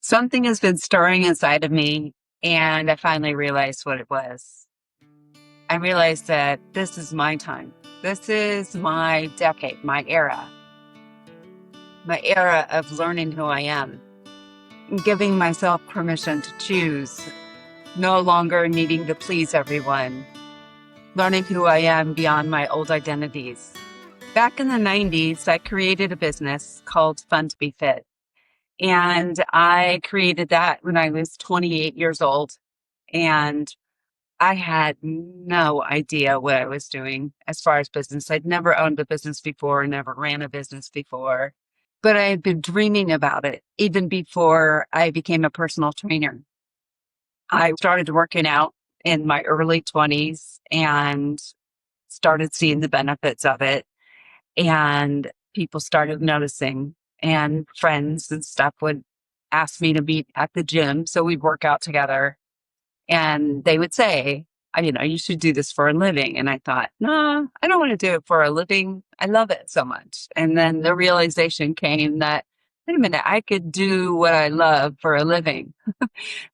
Something has been stirring inside of me, and I finally realized what it was. I realized that this is my time. This is my decade, my era of learning who I am, and giving myself permission to choose, no longer needing to please everyone, learning who I am beyond my old identities. Back in the 90s, I created a business called Fun to Be Fit. And I created that when I was 28 years old. And I had no idea what I was doing as far as business. I'd never owned a business before, never ran a business before, but I had been dreaming about it even before I became a personal trainer. I started working out in my early 20s and started seeing the benefits of it. And people started noticing, and friends and stuff would ask me to meet at the gym. So we'd work out together. And they would say, you should do this for a living. And I thought, no, I don't want to do it for a living. I love it so much. And then the realization came that, wait a minute, I could do what I love for a living.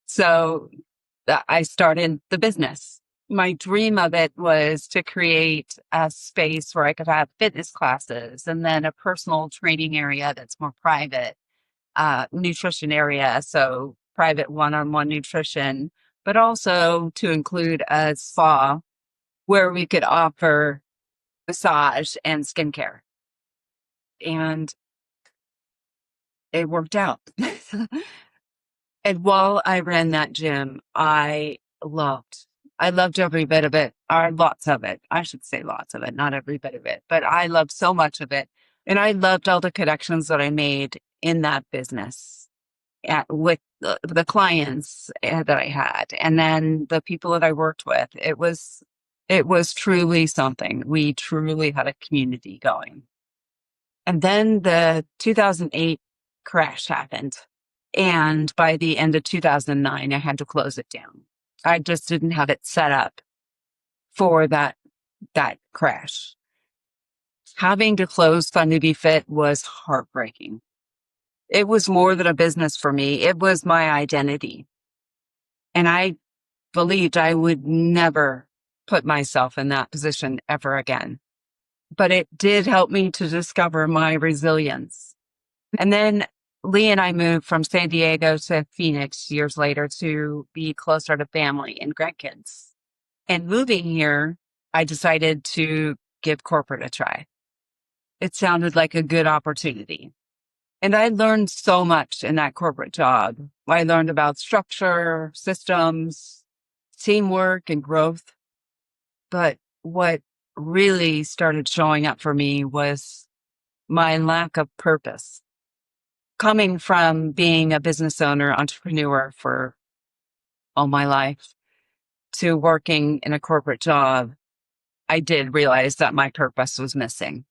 So I started the business. My dream of it was to create a space where I could have fitness classes and then a personal training area that's more private, nutrition area. So private one-on-one nutrition, but also to include a spa where we could offer massage and skincare. And it worked out. And while I ran that gym, I loved every bit of it, or lots of it. I should say lots of it, not every bit of it, but I loved so much of it. And I loved all the connections that I made in that business with the clients that I had, and then the people that I worked with. It was truly something. We truly had a community going. And then the 2008 crash happened. And by the end of 2009, I had to close it down. I just didn't have it set up for that crash. Having to close Fun to Be Fit was heartbreaking. It was more than a business for me. It was my identity. And I believed I would never put myself in that position ever again. But it did help me to discover my resilience. And then Lee and I moved from San Diego to Phoenix years later to be closer to family and grandkids. And moving here, I decided to give corporate a try. It sounded like a good opportunity. And I learned so much in that corporate job. I learned about structure, systems, teamwork, and growth. But what really started showing up for me was my lack of purpose. Coming from being a business owner, entrepreneur for all my life to working in a corporate job, I did realize that my purpose was missing.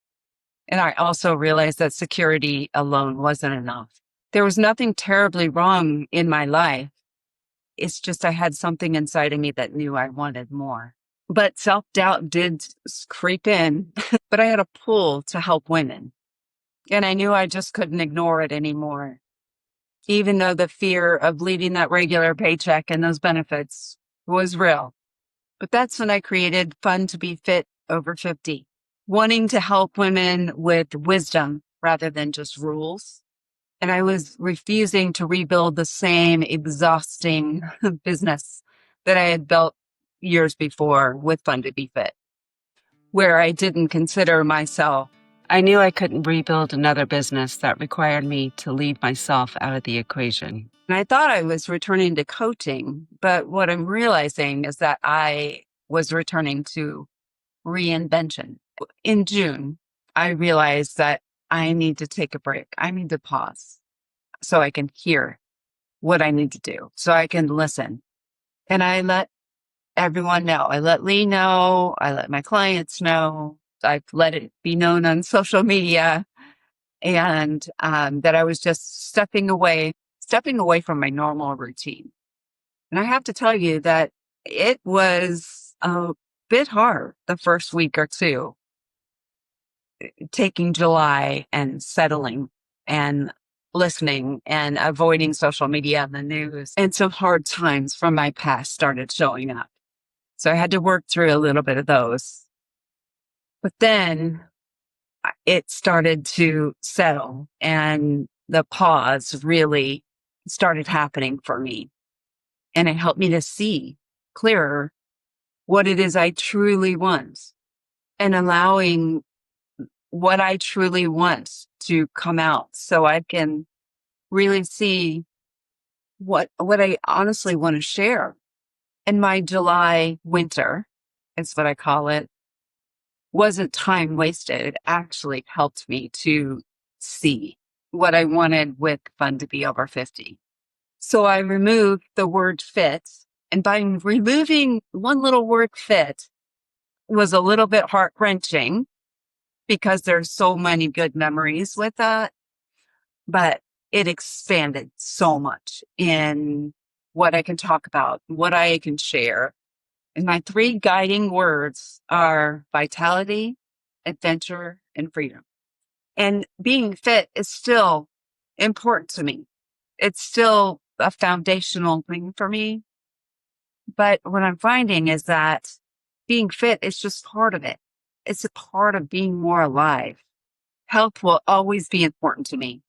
And I also realized that security alone wasn't enough. There was nothing terribly wrong in my life. It's just I had something inside of me that knew I wanted more. But self-doubt did creep in, but I had a pull to help women. And I knew I just couldn't ignore it anymore, even though the fear of leaving that regular paycheck and those benefits was real. But that's when I created Fun to Be Fit Over 50, wanting to help women with wisdom rather than just rules. And I was refusing to rebuild the same exhausting business that I had built years before with Fun to Be Fit, where I didn't consider myself. I knew I couldn't rebuild another business that required me to leave myself out of the equation. And I thought I was returning to coaching, but what I'm realizing is that I was returning to reinvention. In June, I realized that I need to take a break. I need to pause so I can hear what I need to do, so I can listen. And I let everyone know. I let Lee know. I let my clients know. I've let it be known on social media, and that I was just stepping away from my normal routine. And I have to tell you that it was a bit hard the first week or two, taking July and settling and listening and avoiding social media and the news. And some hard times from my past started showing up. So I had to work through a little bit of those. But then it started to settle and the pause really started happening for me. And it helped me to see clearer what it is I truly want and allowing what I truly want to come out so I can really see what I honestly want to share. And my July winter, is what I call it, wasn't time wasted. It actually helped me to see what I wanted with Fun to Be Over 50. So I removed the word fit. And by removing one little word fit was a little bit heart wrenching because there's so many good memories with that. But it expanded so much in what I can talk about, what I can share. And my 3 guiding words are vitality, adventure, and freedom. And being fit is still important to me. It's still a foundational thing for me. But what I'm finding is that being fit is just part of it. It's a part of being more alive. Health will always be important to me.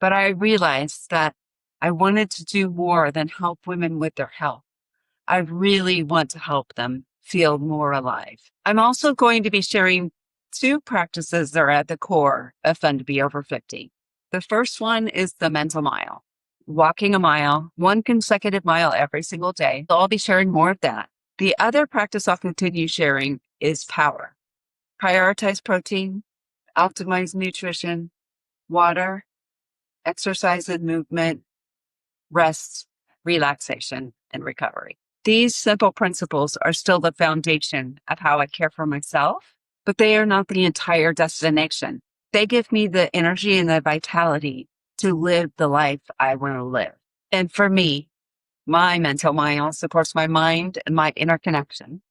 But I realized that I wanted to do more than help women with their health. I really want to help them feel more alive. I'm also going to be sharing 2 practices that are at the core of Fun to Be Over 50. The first one is the mental mile, walking a mile, 1 consecutive mile every single day. So I'll be sharing more of that. The other practice I'll continue sharing is power. Prioritize protein, optimize nutrition, water, exercise and movement, rest, relaxation, and recovery. These simple principles are still the foundation of how I care for myself, but they are not the entire destination. They give me the energy and the vitality to live the life I want to live. And for me, my mental mile supports my mind and my inner connection,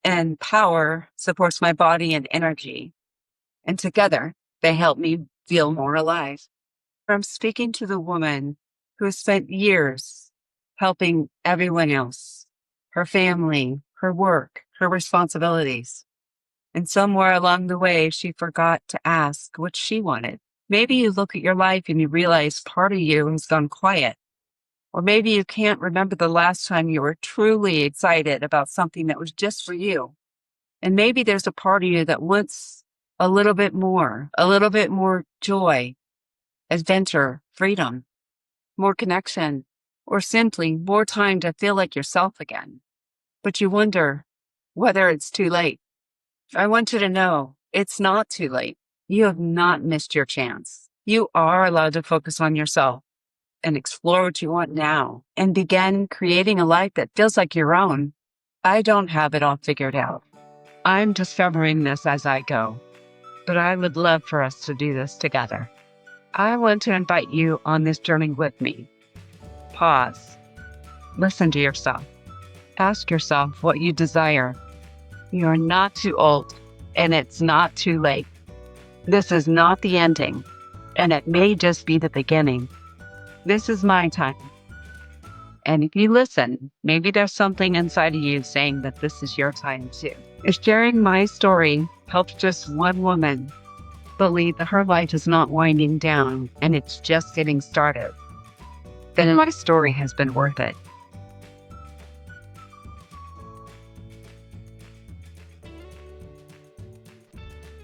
and power supports my body and energy. And together, they help me feel more alive. I'm speaking to the woman who has spent years helping everyone else, her family, her work, her responsibilities. And somewhere along the way, she forgot to ask what she wanted. Maybe you look at your life and you realize part of you has gone quiet. Or maybe you can't remember the last time you were truly excited about something that was just for you. And maybe there's a part of you that wants a little bit more joy, adventure, freedom, more connection, or simply more time to feel like yourself again. But you wonder whether it's too late. I want you to know it's not too late. You have not missed your chance. You are allowed to focus on yourself and explore what you want now and begin creating a life that feels like your own. I don't have it all figured out. I'm discovering this as I go, but I would love for us to do this together. I want to invite you on this journey with me. Pause. Listen to yourself. Ask yourself what you desire. You are not too old, and it's not too late. This is not the ending, and it may just be the beginning. This is my time. And if you listen, maybe there's something inside of you saying that this is your time too. If sharing my story helps just one woman believe that her life is not winding down and it's just getting started, then my story has been worth it.